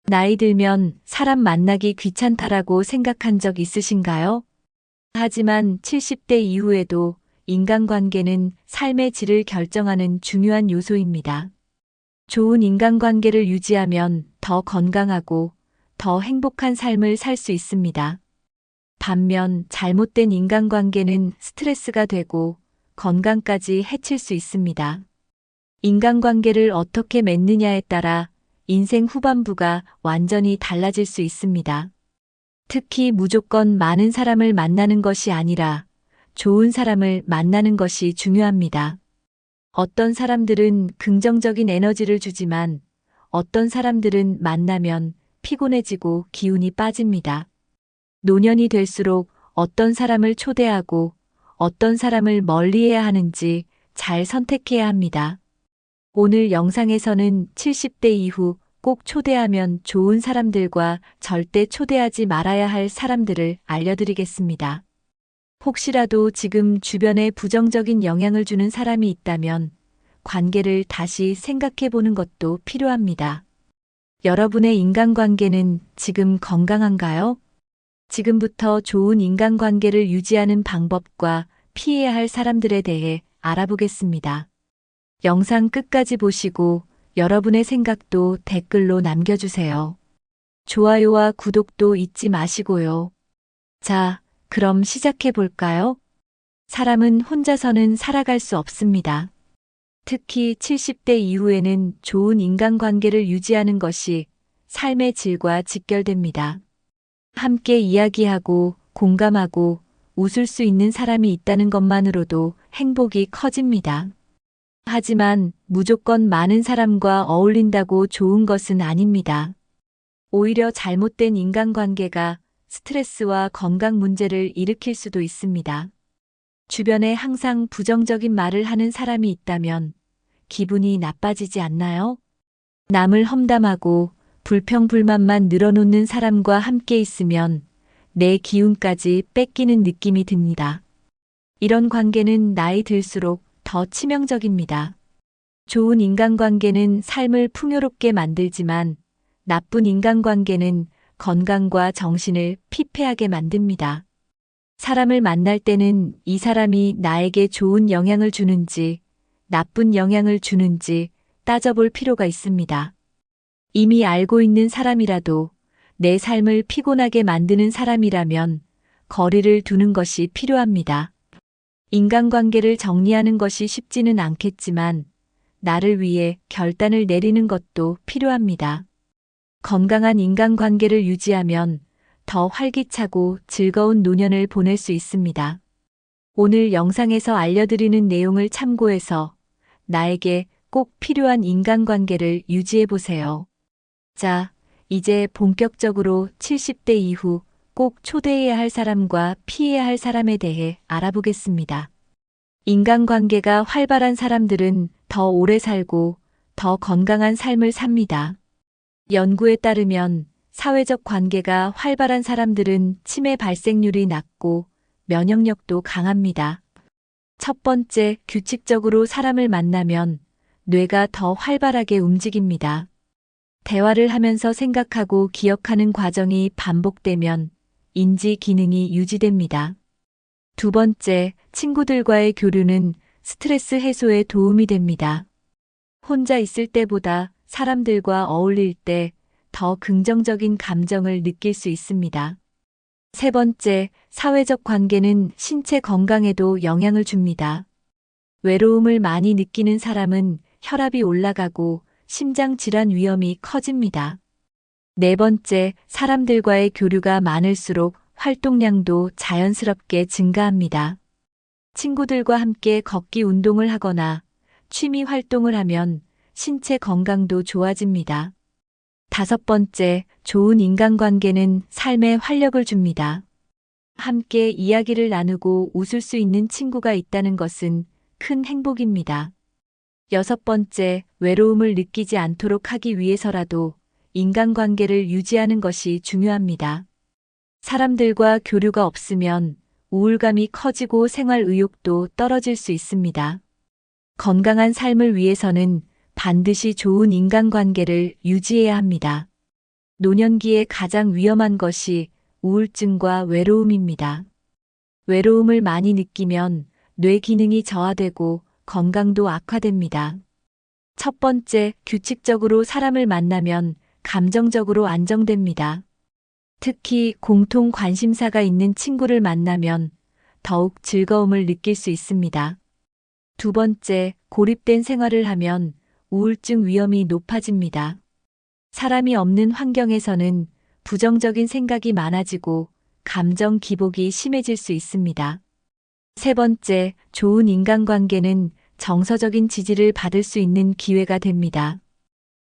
나이 들면 사람 만나기 귀찮다라고 생각한 적 있으신가요? 하지만 70대 이후에도 인간관계는 삶의 질을 결정하는 중요한 요소입니다. 좋은 인간관계를 유지하면 더 건강하고 더 행복한 삶을 살 수 있습니다. 반면 잘못된 인간관계는 스트레스가 되고 건강까지 해칠 수 있습니다. 인간관계를 어떻게 맺느냐에 따라 인생 후반부가 완전히 달라질 수 있습니다. 특히 무조건 많은 사람을 만나는 것이 아니라 좋은 사람을 만나는 것이 중요합니다. 어떤 사람들은 긍정적인 에너지를 주지만 어떤 사람들은 만나면 피곤해지고 기운이 빠집니다. 노년이 될수록 어떤 사람을 초대하고 어떤 사람을 멀리해야 하는지 잘 선택해야 합니다. 오늘 영상에서는 70대 이후 꼭 초대하면 좋은 사람들과 절대 초대하지 말아야 할 사람들을 알려드리겠습니다. 혹시라도 지금 주변에 부정적인 영향을 주는 사람이 있다면 관계를 다시 생각해 보는 것도 필요합니다. 여러분의 인간관계는 지금 건강한가요? 지금부터 좋은 인간관계를 유지하는 방법과 피해야 할 사람들에 대해 알아보겠습니다. 영상 끝까지 보시고 여러분의 생각도 댓글로 남겨주세요. 좋아요와 구독도 잊지 마시고요. 자, 그럼 시작해 볼까요? 사람은 혼자서는 살아갈 수 없습니다. 특히 70대 이후에는 좋은 인간관계를 유지하는 것이 삶의 질과 직결됩니다. 함께 이야기하고 공감하고 웃을 수 있는 사람이 있다는 것만으로도 행복이 커집니다. 하지만 무조건 많은 사람과 어울린다고 좋은 것은 아닙니다. 오히려 잘못된 인간관계가 스트레스와 건강 문제를 일으킬 수도 있습니다. 주변에 항상 부정적인 말을 하는 사람이 있다면 기분이 나빠지지 않나요? 남을 험담하고 불평불만만 늘어놓는 사람과 함께 있으면 내 기운까지 뺏기는 느낌이 듭니다. 이런 관계는 나이 들수록 더 치명적입니다. 좋은 인간관계는 삶을 풍요롭게 만들지만 나쁜 인간관계는 건강과 정신을 피폐하게 만듭니다. 사람을 만날 때는 이 사람이 나에게 좋은 영향을 주는지 나쁜 영향을 주는지 따져볼 필요가 있습니다. 이미 알고 있는 사람이라도 내 삶을 피곤하게 만드는 사람이라면 거리를 두는 것이 필요합니다. 인간관계를 정리하는 것이 쉽지는 않겠지만 나를 위해 결단을 내리는 것도 필요합니다. 건강한 인간관계를 유지하면 더 활기차고 즐거운 노년을 보낼 수 있습니다. 오늘 영상에서 알려드리는 내용을 참고해서 나에게 꼭 필요한 인간관계를 유지해 보세요. 자, 이제 본격적으로 70대 이후 꼭 초대해야 할 사람과 피해야 할 사람에 대해 알아보겠습니다. 인간관계가 활발한 사람들은 더 오래 살고 더 건강한 삶을 삽니다. 연구에 따르면 사회적 관계가 활발한 사람들은 치매 발생률이 낮고 면역력도 강합니다. 첫 번째, 규칙적으로 사람을 만나면 뇌가 더 활발하게 움직입니다. 대화를 하면서 생각하고 기억하는 과정이 반복되면 인지 기능이 유지됩니다. 두 번째, 친구들과의 교류는 스트레스 해소에 도움이 됩니다. 혼자 있을 때보다 사람들과 어울릴 때 더 긍정적인 감정을 느낄 수 있습니다. 세 번째, 사회적 관계는 신체 건강에도 영향을 줍니다. 외로움을 많이 느끼는 사람은 혈압이 올라가고 심장 질환 위험이 커집니다. 네 번째, 사람들과의 교류가 많을수록 활동량도 자연스럽게 증가합니다. 친구들과 함께 걷기 운동을 하거나 취미 활동을 하면 신체 건강도 좋아집니다. 다섯 번째, 좋은 인간관계는 삶에 활력을 줍니다. 함께 이야기를 나누고 웃을 수 있는 친구가 있다는 것은 큰 행복입니다. 여섯 번째, 외로움을 느끼지 않도록 하기 위해서라도 인간관계를 유지하는 것이 중요합니다. 사람들과 교류가 없으면 우울감이 커지고 생활 의욕도 떨어질 수 있습니다. 건강한 삶을 위해서는 반드시 좋은 인간관계를 유지해야 합니다. 노년기에 가장 위험한 것이 우울증과 외로움입니다. 외로움을 많이 느끼면 뇌 기능이 저하되고 건강도 악화됩니다. 첫 번째, 규칙적으로 사람을 만나면 감정적으로 안정됩니다. 특히 공통 관심사가 있는 친구를 만나면 더욱 즐거움을 느낄 수 있습니다. 두 번째, 고립된 생활을 하면 우울증 위험이 높아집니다. 사람이 없는 환경에서는 부정적인 생각이 많아지고 감정 기복이 심해질 수 있습니다. 세 번째, 좋은 인간관계는 정서적인 지지를 받을 수 있는 기회가 됩니다.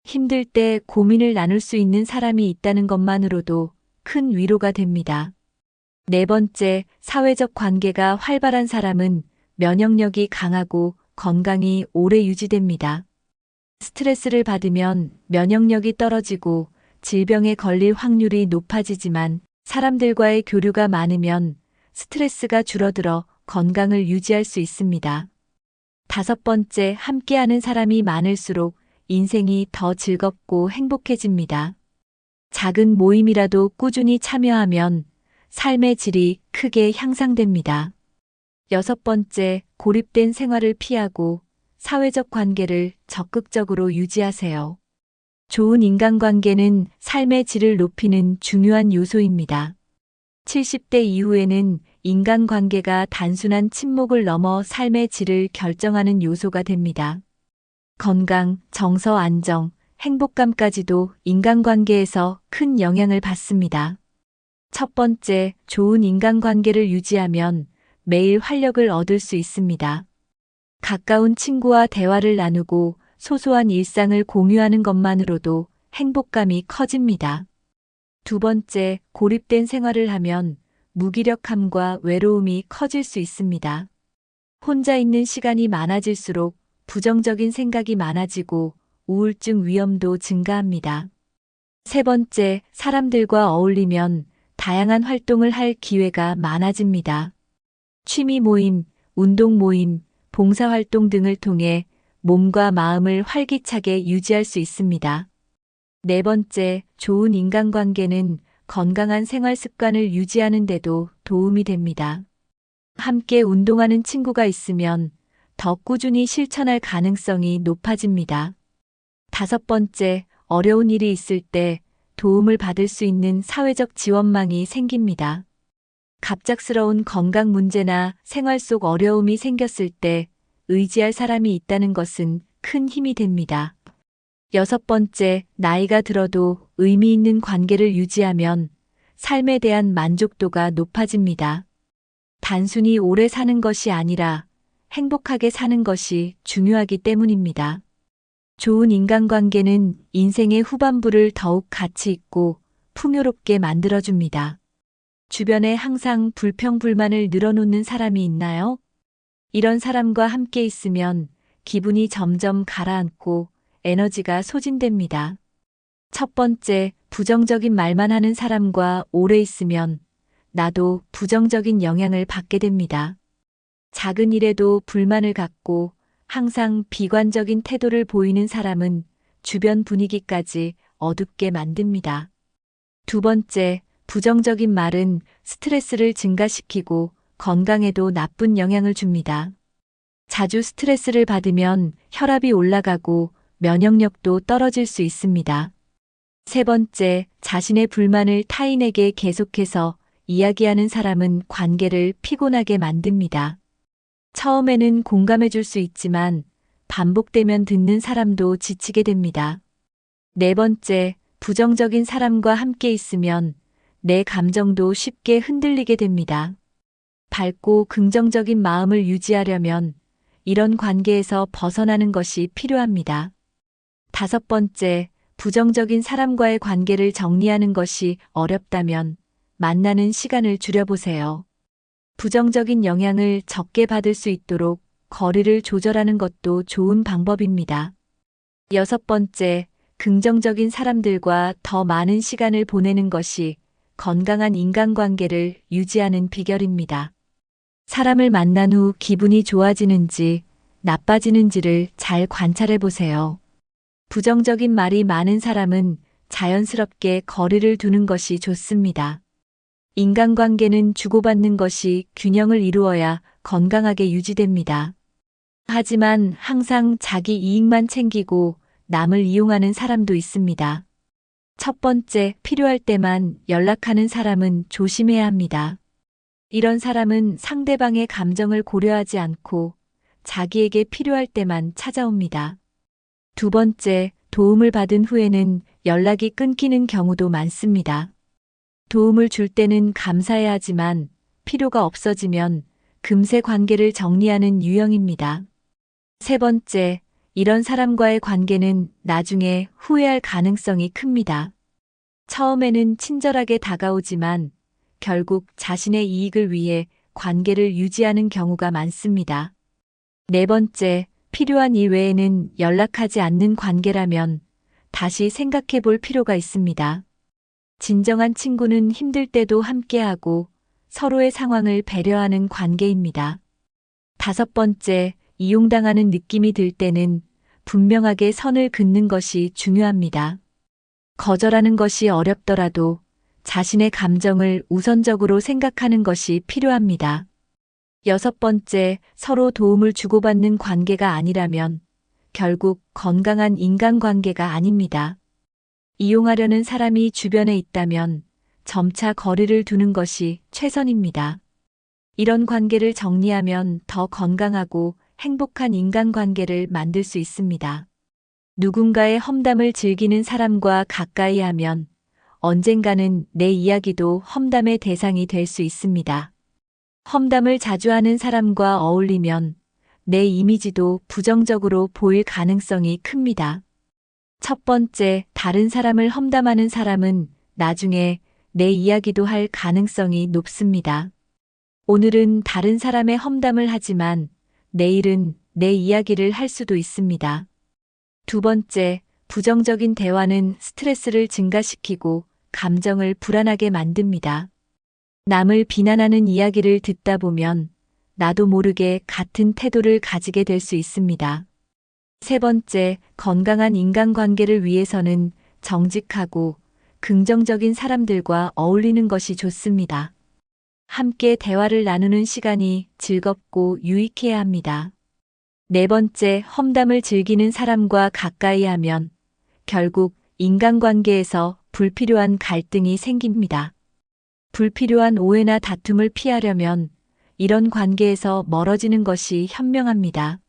힘들 때 고민을 나눌 수 있는 사람이 있다는 것만으로도 큰 위로가 됩니다. 네 번째, 사회적 관계가 활발한 사람은 면역력이 강하고 건강이 오래 유지됩니다. 스트레스를 받으면 면역력이 떨어지고 질병에 걸릴 확률이 높아지지만 사람들과의 교류가 많으면 스트레스가 줄어들어 건강을 유지할 수 있습니다. 다섯 번째, 함께하는 사람이 많을수록 인생이 더 즐겁고 행복해집니다. 작은 모임이라도 꾸준히 참여하면 삶의 질이 크게 향상됩니다. 여섯 번째, 고립된 생활을 피하고 사회적 관계를 적극적으로 유지하세요. 좋은 인간관계는 삶의 질을 높이는 중요한 요소입니다. 70대 이후에는 인간관계가 단순한 친목을 넘어 삶의 질을 결정하는 요소가 됩니다. 건강, 정서 안정, 행복감까지도 인간관계에서 큰 영향을 받습니다. 첫 번째, 좋은 인간관계를 유지하면 매일 활력을 얻을 수 있습니다. 가까운 친구와 대화를 나누고 소소한 일상을 공유하는 것만으로도 행복감이 커집니다. 두 번째, 고립된 생활을 하면 무기력함과 외로움이 커질 수 있습니다. 혼자 있는 시간이 많아질수록 부정적인 생각이 많아지고 우울증 위험도 증가합니다. 세 번째, 사람들과 어울리면 다양한 활동을 할 기회가 많아집니다. 취미 모임, 운동 모임, 봉사활동 등을 통해 몸과 마음을 활기차게 유지할 수 있습니다. 네 번째, 좋은 인간관계는 건강한 생활 습관을 유지하는 데도 도움이 됩니다. 함께 운동하는 친구가 있으면 더 꾸준히 실천할 가능성이 높아집니다. 다섯 번째, 어려운 일이 있을 때 도움을 받을 수 있는 사회적 지원망이 생깁니다. 갑작스러운 건강 문제나 생활 속 어려움이 생겼을 때 의지할 사람이 있다는 것은 큰 힘이 됩니다. 여섯 번째, 나이가 들어도 의미 있는 관계를 유지하면 삶에 대한 만족도가 높아집니다. 단순히 오래 사는 것이 아니라 행복하게 사는 것이 중요하기 때문입니다. 좋은 인간관계는 인생의 후반부를 더욱 가치 있고 풍요롭게 만들어줍니다. 주변에 항상 불평불만을 늘어놓는 사람이 있나요? 이런 사람과 함께 있으면 기분이 점점 가라앉고 에너지가 소진됩니다. 첫 번째, 부정적인 말만 하는 사람과 오래 있으면 나도 부정적인 영향을 받게 됩니다. 작은 일에도 불만을 갖고 항상 비관적인 태도를 보이는 사람은 주변 분위기까지 어둡게 만듭니다. 두 번째, 부정적인 말은 스트레스를 증가시키고 건강에도 나쁜 영향을 줍니다. 자주 스트레스를 받으면 혈압이 올라가고 면역력도 떨어질 수 있습니다. 세 번째, 자신의 불만을 타인에게 계속해서 이야기하는 사람은 관계를 피곤하게 만듭니다. 처음에는 공감해 줄 수 있지만 반복되면 듣는 사람도 지치게 됩니다. 네 번째, 부정적인 사람과 함께 있으면 내 감정도 쉽게 흔들리게 됩니다. 밝고 긍정적인 마음을 유지하려면 이런 관계에서 벗어나는 것이 필요합니다. 다섯 번째, 부정적인 사람과의 관계를 정리하는 것이 어렵다면 만나는 시간을 줄여보세요. 부정적인 영향을 적게 받을 수 있도록 거리를 조절하는 것도 좋은 방법입니다. 여섯 번째, 긍정적인 사람들과 더 많은 시간을 보내는 것이 건강한 인간관계를 유지하는 비결입니다. 사람을 만난 후 기분이 좋아지는지 나빠지는지를 잘 관찰해 보세요. 부정적인 말이 많은 사람은 자연스럽게 거리를 두는 것이 좋습니다. 인간관계는 주고받는 것이 균형을 이루어야 건강하게 유지됩니다. 하지만 항상 자기 이익만 챙기고 남을 이용하는 사람도 있습니다. 첫 번째, 필요할 때만 연락하는 사람은 조심해야 합니다. 이런 사람은 상대방의 감정을 고려하지 않고 자기에게 필요할 때만 찾아옵니다. 두 번째, 도움을 받은 후에는 연락이 끊기는 경우도 많습니다. 도움을 줄 때는 감사해야 하지만 필요가 없어지면 금세 관계를 정리하는 유형입니다. 세 번째, 이런 사람과의 관계는 나중에 후회할 가능성이 큽니다. 처음에는 친절하게 다가오지만 결국 자신의 이익을 위해 관계를 유지하는 경우가 많습니다. 네 번째, 필요한 일 외에는 연락하지 않는 관계라면 다시 생각해 볼 필요가 있습니다. 진정한 친구는 힘들 때도 함께하고 서로의 상황을 배려하는 관계입니다. 다섯 번째, 이용당하는 느낌이 들 때는 분명하게 선을 긋는 것이 중요합니다. 거절하는 것이 어렵더라도 자신의 감정을 우선적으로 생각하는 것이 필요합니다. 여섯 번째, 서로 도움을 주고받는 관계가 아니라면 결국 건강한 인간관계가 아닙니다. 이용하려는 사람이 주변에 있다면 점차 거리를 두는 것이 최선입니다. 이런 관계를 정리하면 더 건강하고 행복한 인간관계를 만들 수 있습니다. 누군가의 험담을 즐기는 사람과 가까이 하면 언젠가는 내 이야기도 험담의 대상이 될 수 있습니다. 험담을 자주 하는 사람과 어울리면 내 이미지도 부정적으로 보일 가능성이 큽니다. 첫 번째, 다른 사람을 험담하는 사람은 나중에 내 이야기도 할 가능성이 높습니다. 오늘은 다른 사람의 험담을 하지만 내일은 내 이야기를 할 수도 있습니다. 두 번째, 부정적인 대화는 스트레스를 증가시키고 감정을 불안하게 만듭니다. 남을 비난하는 이야기를 듣다 보면 나도 모르게 같은 태도를 가지게 될 수 있습니다. 세 번째, 건강한 인간관계를 위해서는 정직하고 긍정적인 사람들과 어울리는 것이 좋습니다. 함께 대화를 나누는 시간이 즐겁고 유익해야 합니다. 네 번째, 험담을 즐기는 사람과 가까이 하면 결국 인간관계에서 불필요한 갈등이 생깁니다. 불필요한 오해나 다툼을 피하려면 이런 관계에서 멀어지는 것이 현명합니다.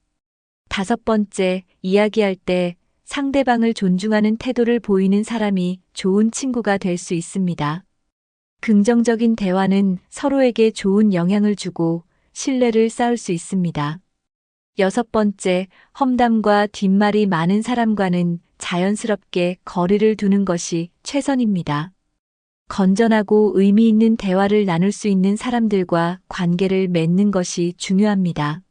다섯 번째, 이야기할 때 상대방을 존중하는 태도를 보이는 사람이 좋은 친구가 될 수 있습니다. 긍정적인 대화는 서로에게 좋은 영향을 주고 신뢰를 쌓을 수 있습니다. 여섯 번째, 험담과 뒷말이 많은 사람과는 자연스럽게 거리를 두는 것이 최선입니다. 건전하고 의미 있는 대화를 나눌 수 있는 사람들과 관계를 맺는 것이 중요합니다.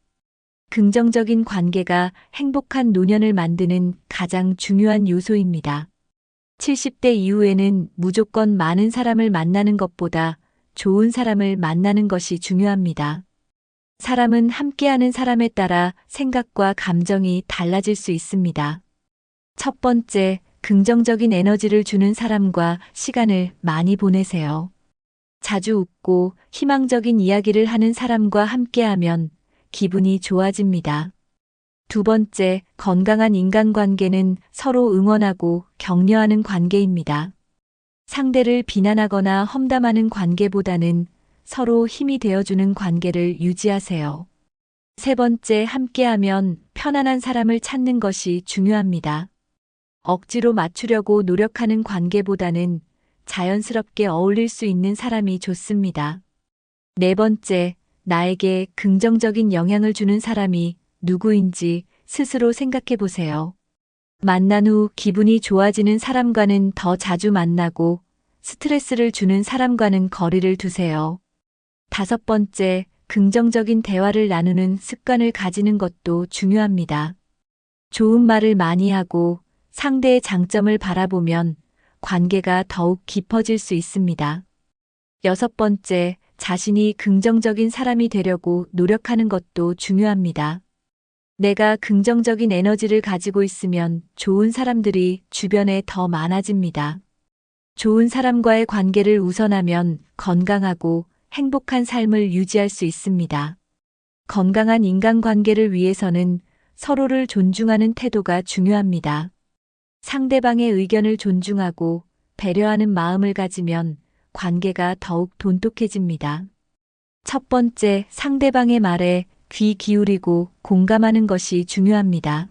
긍정적인 관계가 행복한 노년을 만드는 가장 중요한 요소입니다. 70대 이후에는 무조건 많은 사람을 만나는 것보다 좋은 사람을 만나는 것이 중요합니다. 사람은 함께하는 사람에 따라 생각과 감정이 달라질 수 있습니다. 첫 번째, 긍정적인 에너지를 주는 사람과 시간을 많이 보내세요. 자주 웃고 희망적인 이야기를 하는 사람과 함께하면 기분이 좋아집니다. 두 번째, 건강한 인간관계는 서로 응원하고 격려하는 관계입니다. 상대를 비난하거나 험담하는 관계보다는 서로 힘이 되어주는 관계를 유지하세요. 세 번째, 함께하면 편안한 사람을 찾는 것이 중요합니다. 억지로 맞추려고 노력하는 관계보다는 자연스럽게 어울릴 수 있는 사람이 좋습니다. 네 번째, 나에게 긍정적인 영향을 주는 사람이 누구인지 스스로 생각해 보세요. 만난 후 기분이 좋아지는 사람과는 더 자주 만나고 스트레스를 주는 사람과는 거리를 두세요. 다섯 번째, 긍정적인 대화를 나누는 습관을 가지는 것도 중요합니다. 좋은 말을 많이 하고 상대의 장점을 바라보면 관계가 더욱 깊어질 수 있습니다. 여섯 번째, 자신이 긍정적인 사람이 되려고 노력하는 것도 중요합니다. 내가 긍정적인 에너지를 가지고 있으면 좋은 사람들이 주변에 더 많아집니다. 좋은 사람과의 관계를 우선하면 건강하고 행복한 삶을 유지할 수 있습니다. 건강한 인간관계를 위해서는 서로를 존중하는 태도가 중요합니다. 상대방의 의견을 존중하고 배려하는 마음을 가지면 관계가 더욱 돈독해집니다. 첫 번째, 상대방의 말에 귀 기울이고 공감하는 것이 중요합니다.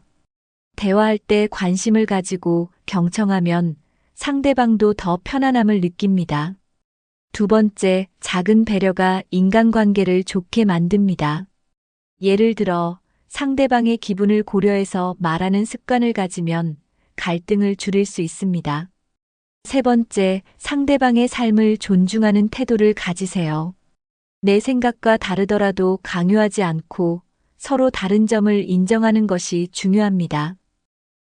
대화할 때 관심을 가지고 경청하면 상대방도 더 편안함을 느낍니다. 두 번째, 작은 배려가 인간관계를 좋게 만듭니다. 예를 들어 상대방의 기분을 고려해서 말하는 습관을 가지면 갈등을 줄일 수 있습니다. 세 번째, 상대방의 삶을 존중하는 태도를 가지세요. 내 생각과 다르더라도 강요하지 않고 서로 다른 점을 인정하는 것이 중요합니다.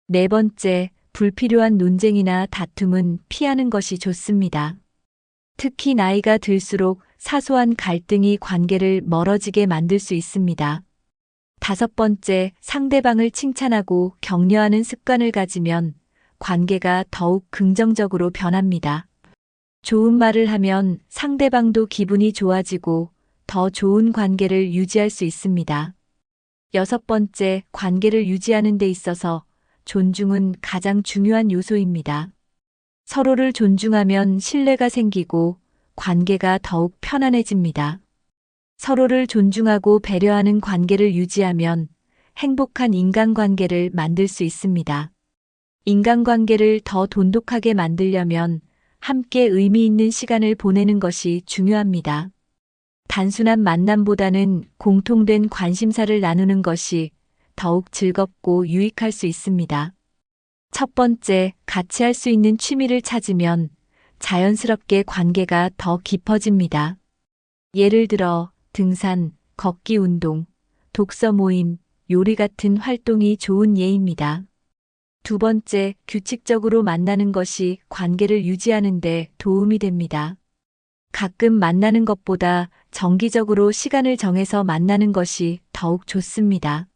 네 번째, 불필요한 논쟁이나 다툼은 피하는 것이 좋습니다. 특히 나이가 들수록 사소한 갈등이 관계를 멀어지게 만들 수 있습니다. 다섯 번째, 상대방을 칭찬하고 격려하는 습관을 가지면 관계가 더욱 긍정적으로 변합니다. 좋은 말을 하면 상대방도 기분이 좋아지고 더 좋은 관계를 유지할 수 있습니다. 여섯 번째, 관계를 유지하는 데 있어서 존중은 가장 중요한 요소입니다. 서로를 존중하면 신뢰가 생기고 관계가 더욱 편안해집니다. 서로를 존중하고 배려하는 관계를 유지하면 행복한 인간관계를 만들 수 있습니다. 인간관계를 더 돈독하게 만들려면 함께 의미 있는 시간을 보내는 것이 중요합니다. 단순한 만남보다는 공통된 관심사를 나누는 것이 더욱 즐겁고 유익할 수 있습니다. 첫 번째, 같이 할 수 있는 취미를 찾으면 자연스럽게 관계가 더 깊어집니다. 예를 들어 등산, 걷기 운동, 독서 모임, 요리 같은 활동이 좋은 예입니다. 두 번째, 규칙적으로 만나는 것이 관계를 유지하는 데 도움이 됩니다. 가끔 만나는 것보다 정기적으로 시간을 정해서 만나는 것이 더욱 좋습니다.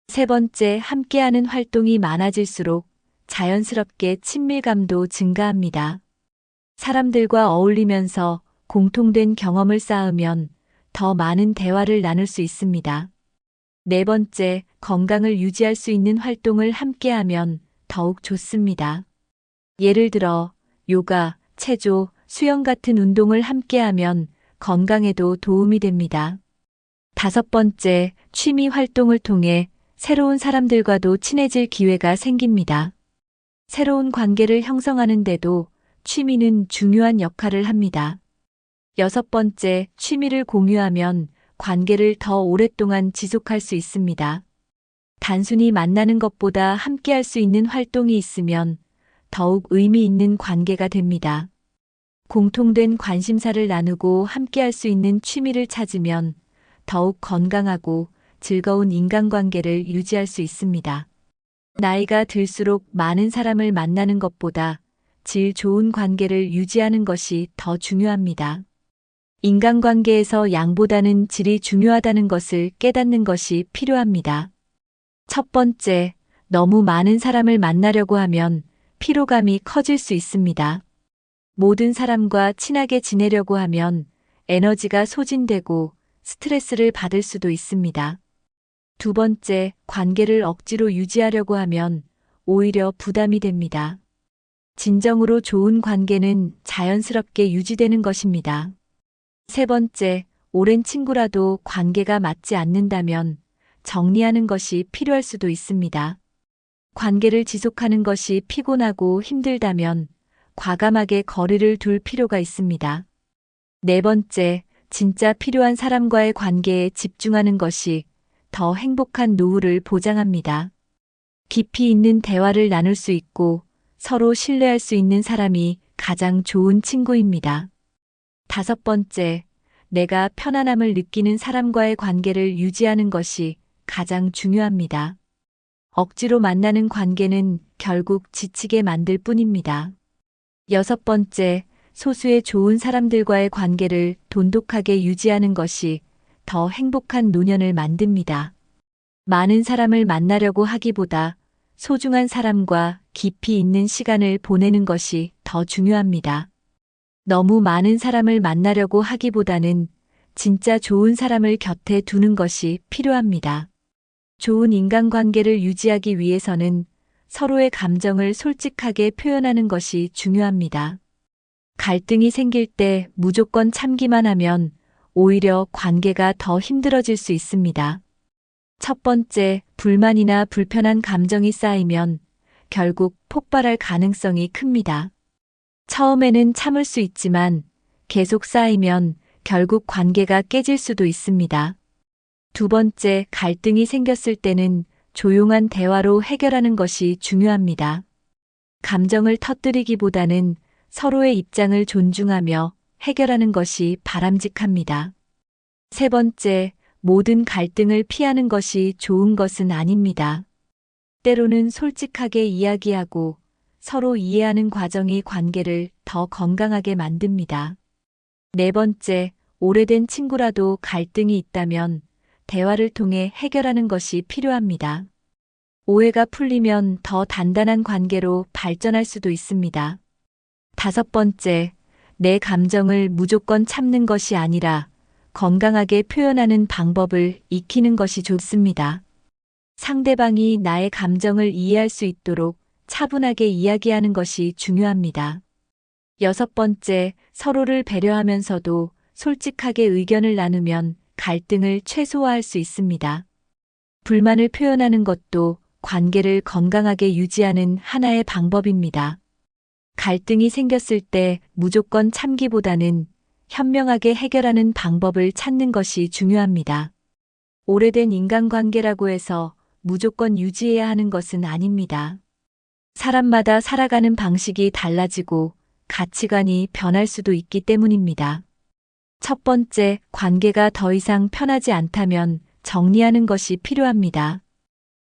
세 번째, 함께하는 활동이 많아질수록 자연스럽게 친밀감도 증가합니다. 사람들과 어울리면서 공통된 경험을 쌓으면 더 많은 대화를 나눌 수 있습니다. 네 번째, 건강을 유지할 수 있는 활동을 함께하면 더욱 좋습니다. 예를 들어 요가, 체조, 수영 같은 운동을 함께하면 건강에도 도움이 됩니다. 다섯 번째, 취미 활동을 통해 새로운 사람들과도 친해질 기회가 생깁니다. 새로운 관계를 형성하는 데도 취미는 중요한 역할을 합니다. 여섯 번째, 취미를 공유하면 관계를 더 오랫동안 지속할 수 있습니다. 단순히 만나는 것보다 함께할 수 있는 활동이 있으면 더욱 의미 있는 관계가 됩니다. 공통된 관심사를 나누고 함께할 수 있는 취미를 찾으면 더욱 건강하고 즐거운 인간관계를 유지할 수 있습니다. 나이가 들수록 많은 사람을 만나는 것보다 질 좋은 관계를 유지하는 것이 더 중요합니다. 인간관계에서 양보다는 질이 중요하다는 것을 깨닫는 것이 필요합니다. 첫 번째, 너무 많은 사람을 만나려고 하면 피로감이 커질 수 있습니다. 모든 사람과 친하게 지내려고 하면 에너지가 소진되고 스트레스를 받을 수도 있습니다. 두 번째, 관계를 억지로 유지하려고 하면 오히려 부담이 됩니다. 진정으로 좋은 관계는 자연스럽게 유지되는 것입니다. 세 번째, 오랜 친구라도 관계가 맞지 않는다면 정리하는 것이 필요할 수도 있습니다. 관계를 지속하는 것이 피곤하고 힘들다면 과감하게 거리를 둘 필요가 있습니다. 네 번째, 진짜 필요한 사람과의 관계에 집중하는 것이 더 행복한 노후를 보장합니다. 깊이 있는 대화를 나눌 수 있고 서로 신뢰할 수 있는 사람이 가장 좋은 친구입니다. 다섯 번째, 내가 편안함을 느끼는 사람과의 관계를 유지하는 것이 가장 중요합니다. 억지로 만나는 관계는 결국 지치게 만들 뿐입니다. 여섯 번째, 소수의 좋은 사람들과의 관계를 돈독하게 유지하는 것이 더 행복한 노년을 만듭니다. 많은 사람을 만나려고 하기보다 소중한 사람과 깊이 있는 시간을 보내는 것이 더 중요합니다. 너무 많은 사람을 만나려고 하기보다는 진짜 좋은 사람을 곁에 두는 것이 필요합니다. 좋은 인간관계를 유지하기 위해서는 서로의 감정을 솔직하게 표현하는 것이 중요합니다. 갈등이 생길 때 무조건 참기만 하면 오히려 관계가 더 힘들어질 수 있습니다. 첫 번째, 불만이나 불편한 감정이 쌓이면 결국 폭발할 가능성이 큽니다. 처음에는 참을 수 있지만 계속 쌓이면 결국 관계가 깨질 수도 있습니다. 두 번째, 갈등이 생겼을 때는 조용한 대화로 해결하는 것이 중요합니다. 감정을 터뜨리기보다는 서로의 입장을 존중하며 해결하는 것이 바람직합니다. 세 번째, 모든 갈등을 피하는 것이 좋은 것은 아닙니다. 때로는 솔직하게 이야기하고 서로 이해하는 과정이 관계를 더 건강하게 만듭니다. 네 번째, 오래된 친구라도 갈등이 있다면 대화를 통해 해결하는 것이 필요합니다. 오해가 풀리면 더 단단한 관계로 발전할 수도 있습니다. 다섯 번째, 내 감정을 무조건 참는 것이 아니라 건강하게 표현하는 방법을 익히는 것이 좋습니다. 상대방이 나의 감정을 이해할 수 있도록 차분하게 이야기하는 것이 중요합니다. 여섯 번째, 서로를 배려하면서도 솔직하게 의견을 나누면 갈등을 최소화할 수 있습니다. 불만을 표현하는 것도 관계를 건강하게 유지하는 하나의 방법입니다. 갈등이 생겼을 때 무조건 참기보다는 현명하게 해결하는 방법을 찾는 것이 중요합니다. 오래된 인간관계라고 해서 무조건 유지해야 하는 것은 아닙니다. 사람마다 살아가는 방식이 달라지고 가치관이 변할 수도 있기 때문입니다. 첫 번째, 관계가 더 이상 편하지 않다면 정리하는 것이 필요합니다.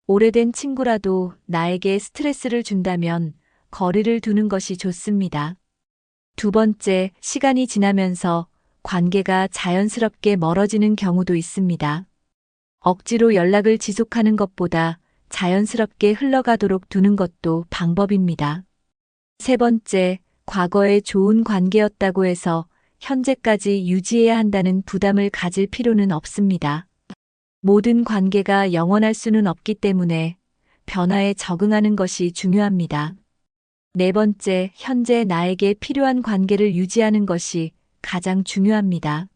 오래된 친구라도 나에게 스트레스를 준다면 거리를 두는 것이 좋습니다. 두 번째, 시간이 지나면서 관계가 자연스럽게 멀어지는 경우도 있습니다. 억지로 연락을 지속하는 것보다 자연스럽게 흘러가도록 두는 것도 방법입니다. 세 번째, 과거에 좋은 관계였다고 해서 현재까지 유지해야 한다는 부담을 가질 필요는 없습니다. 모든 관계가 영원할 수는 없기 때문에 변화에 적응하는 것이 중요합니다. 네 번째, 현재 나에게 필요한 관계를 유지하는 것이 가장 중요합니다.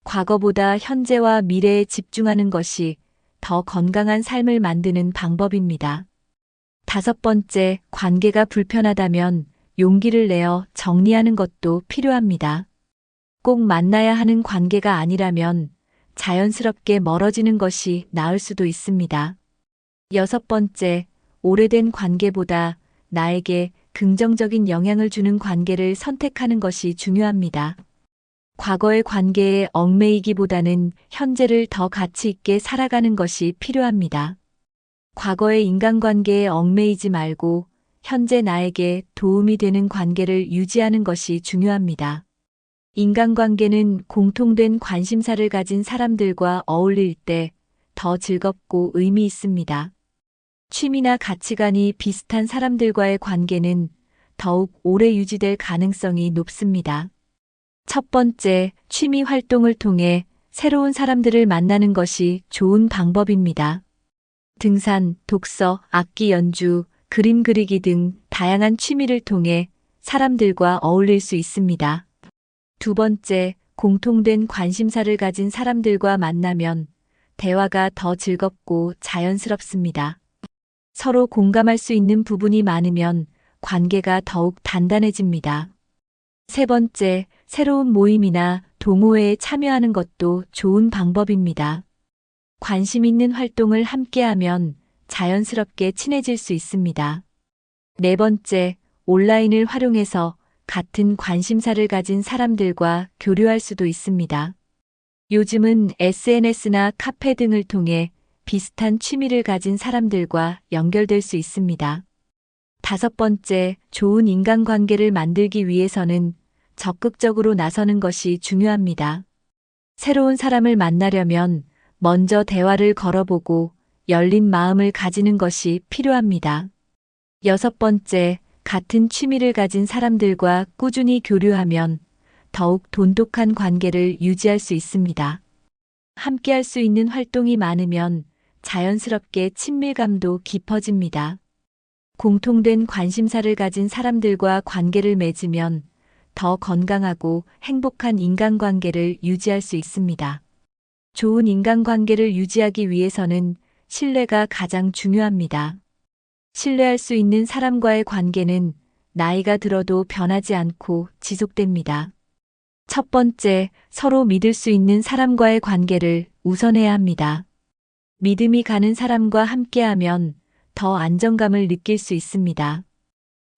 과거보다 현재와 미래에 집중하는 것이 더 건강한 삶을 만드는 방법입니다. 다섯 번째, 관계가 불편하다면 용기를 내어 정리하는 것도 필요합니다. 꼭 만나야 하는 관계가 아니라면 자연스럽게 멀어지는 것이 나을 수도 있습니다. 여섯 번째, 오래된 관계보다 나에게 긍정적인 영향을 주는 관계를 선택하는 것이 중요합니다. 과거의 관계에 얽매이기보다는 현재를 더 가치 있게 살아가는 것이 필요합니다. 과거의 인간관계에 얽매이지 말고 현재 나에게 도움이 되는 관계를 유지하는 것이 중요합니다. 인간관계는 공통된 관심사를 가진 사람들과 어울릴 때 더 즐겁고 의미 있습니다. 취미나 가치관이 비슷한 사람들과의 관계는 더욱 오래 유지될 가능성이 높습니다. 첫 번째, 취미 활동을 통해 새로운 사람들을 만나는 것이 좋은 방법입니다. 등산, 독서, 악기 연주, 그림 그리기 등 다양한 취미를 통해 사람들과 어울릴 수 있습니다. 두 번째, 공통된 관심사를 가진 사람들과 만나면 대화가 더 즐겁고 자연스럽습니다. 서로 공감할 수 있는 부분이 많으면 관계가 더욱 단단해집니다. 세 번째, 새로운 모임이나 동호회에 참여하는 것도 좋은 방법입니다. 관심 있는 활동을 함께하면 자연스럽게 친해질 수 있습니다. 네 번째, 온라인을 활용해서 같은 관심사를 가진 사람들과 교류할 수도 있습니다. 요즘은 SNS나 카페 등을 통해 비슷한 취미를 가진 사람들과 연결될 수 있습니다. 다섯 번째, 좋은 인간관계를 만들기 위해서는 적극적으로 나서는 것이 중요합니다. 새로운 사람을 만나려면 먼저 대화를 걸어보고 열린 마음을 가지는 것이 필요합니다. 6번째, 같은 취미를 가진 사람들과 꾸준히 교류하면 더욱 돈독한 관계를 유지할 수 있습니다. 함께 할 수 있는 활동이 많으면 자연스럽게 친밀감도 깊어집니다. 공통된 관심사를 가진 사람들과 관계를 맺으면 더 건강하고 행복한 인간관계를 유지할 수 있습니다. 좋은 인간관계를 유지하기 위해서는 신뢰가 가장 중요합니다. 신뢰할 수 있는 사람과의 관계는 나이가 들어도 변하지 않고 지속됩니다. 첫 번째, 서로 믿을 수 있는 사람과의 관계를 우선해야 합니다. 믿음이 가는 사람과 함께하면 더 안정감을 느낄 수 있습니다.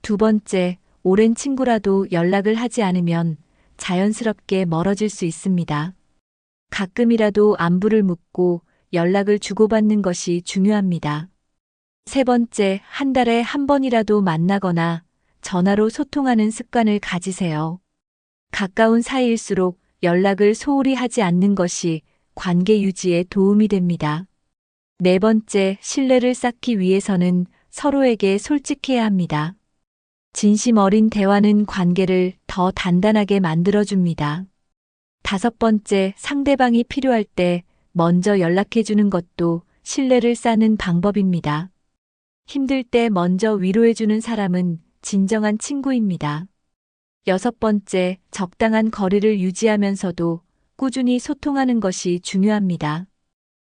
두 번째, 오랜 친구라도 연락을 하지 않으면 자연스럽게 멀어질 수 있습니다. 가끔이라도 안부를 묻고 연락을 주고받는 것이 중요합니다. 세 번째, 한 달에 한 번이라도 만나거나 전화로 소통하는 습관을 가지세요. 가까운 사이일수록 연락을 소홀히 하지 않는 것이 관계 유지에 도움이 됩니다. 네 번째, 신뢰를 쌓기 위해서는 서로에게 솔직해야 합니다. 진심 어린 대화는 관계를 더 단단하게 만들어줍니다. 다섯 번째, 상대방이 필요할 때 먼저 연락해주는 것도 신뢰를 쌓는 방법입니다. 힘들 때 먼저 위로해주는 사람은 진정한 친구입니다. 여섯 번째, 적당한 거리를 유지하면서도 꾸준히 소통하는 것이 중요합니다.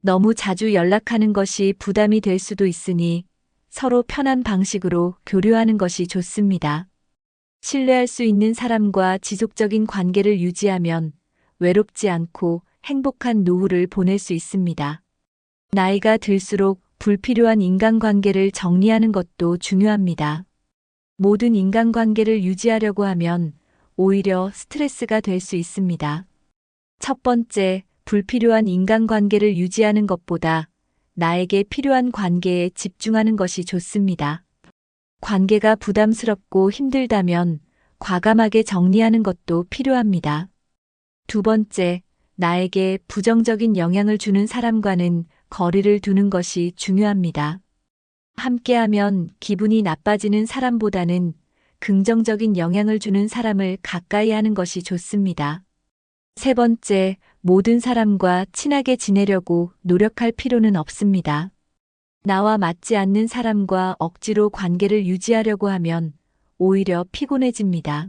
너무 자주 연락하는 것이 부담이 될 수도 있으니 서로 편한 방식으로 교류하는 것이 좋습니다. 신뢰할 수 있는 사람과 지속적인 관계를 유지하면 외롭지 않고 행복한 노후를 보낼 수 있습니다. 나이가 들수록 불필요한 인간관계를 정리하는 것도 중요합니다. 모든 인간관계를 유지하려고 하면 오히려 스트레스가 될 수 있습니다. 첫 번째, 불필요한 인간관계를 유지하는 것보다 나에게 필요한 관계에 집중하는 것이 좋습니다. 관계가 부담스럽고 힘들다면 과감하게 정리하는 것도 필요합니다. 두 번째, 나에게 부정적인 영향을 주는 사람과는 거리를 두는 것이 중요합니다. 함께하면 기분이 나빠지는 사람보다는 긍정적인 영향을 주는 사람을 가까이 하는 것이 좋습니다. 세 번째, 모든 사람과 친하게 지내려고 노력할 필요는 없습니다. 나와 맞지 않는 사람과 억지로 관계를 유지하려고 하면 오히려 피곤해집니다.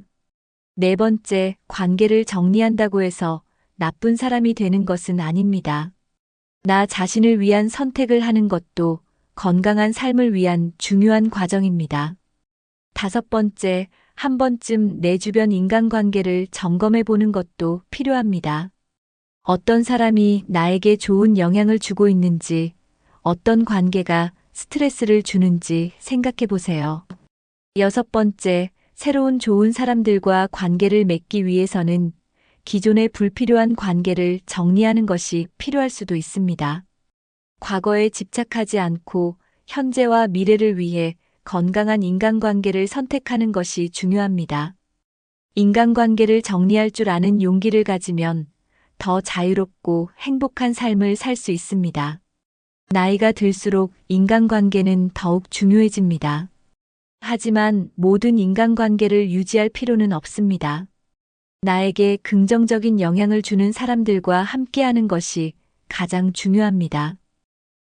네 번째, 관계를 정리한다고 해서 나쁜 사람이 되는 것은 아닙니다. 나 자신을 위한 선택을 하는 것도 건강한 삶을 위한 중요한 과정입니다. 다섯 번째, 한 번쯤 내 주변 인간관계를 점검해 보는 것도 필요합니다. 어떤 사람이 나에게 좋은 영향을 주고 있는지, 어떤 관계가 스트레스를 주는지 생각해 보세요. 여섯 번째, 새로운 좋은 사람들과 관계를 맺기 위해서는 기존의 불필요한 관계를 정리하는 것이 필요할 수도 있습니다. 과거에 집착하지 않고 현재와 미래를 위해 건강한 인간관계를 선택하는 것이 중요합니다. 인간관계를 정리할 줄 아는 용기를 가지면 더 자유롭고 행복한 삶을 살 수 있습니다. 나이가 들수록 인간관계는 더욱 중요해집니다. 하지만 모든 인간관계를 유지할 필요는 없습니다. 나에게 긍정적인 영향을 주는 사람들과 함께하는 것이 가장 중요합니다.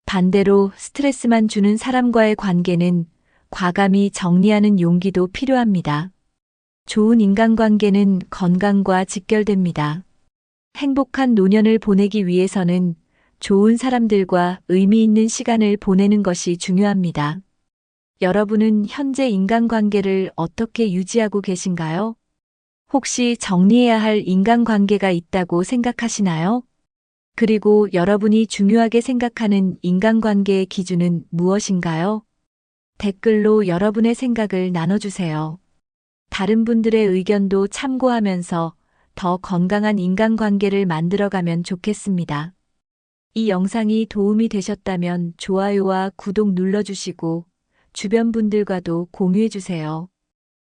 반대로 스트레스만 주는 사람과의 관계는 과감히 정리하는 용기도 필요합니다. 좋은 인간관계는 건강과 직결됩니다. 행복한 노년을 보내기 위해서는 좋은 사람들과 의미 있는 시간을 보내는 것이 중요합니다. 여러분은 현재 인간관계를 어떻게 유지하고 계신가요? 혹시 정리해야 할 인간관계가 있다고 생각하시나요? 그리고 여러분이 중요하게 생각하는 인간관계의 기준은 무엇인가요? 댓글로 여러분의 생각을 나눠주세요. 다른 분들의 의견도 참고하면서 더 건강한 인간관계를 만들어가면 좋겠습니다. 이 영상이 도움이 되셨다면 좋아요와 구독 눌러주시고 주변 분들과도 공유해주세요.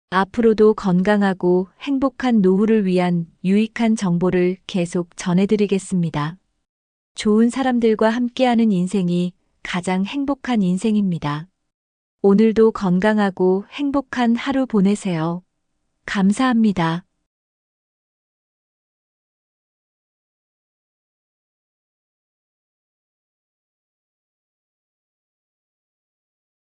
앞으로도 건강하고 행복한 노후를 위한 유익한 정보를 계속 전해드리겠습니다. 좋은 사람들과 함께하는 인생이 가장 행복한 인생입니다. 오늘도 건강하고 행복한 하루 보내세요. 감사합니다.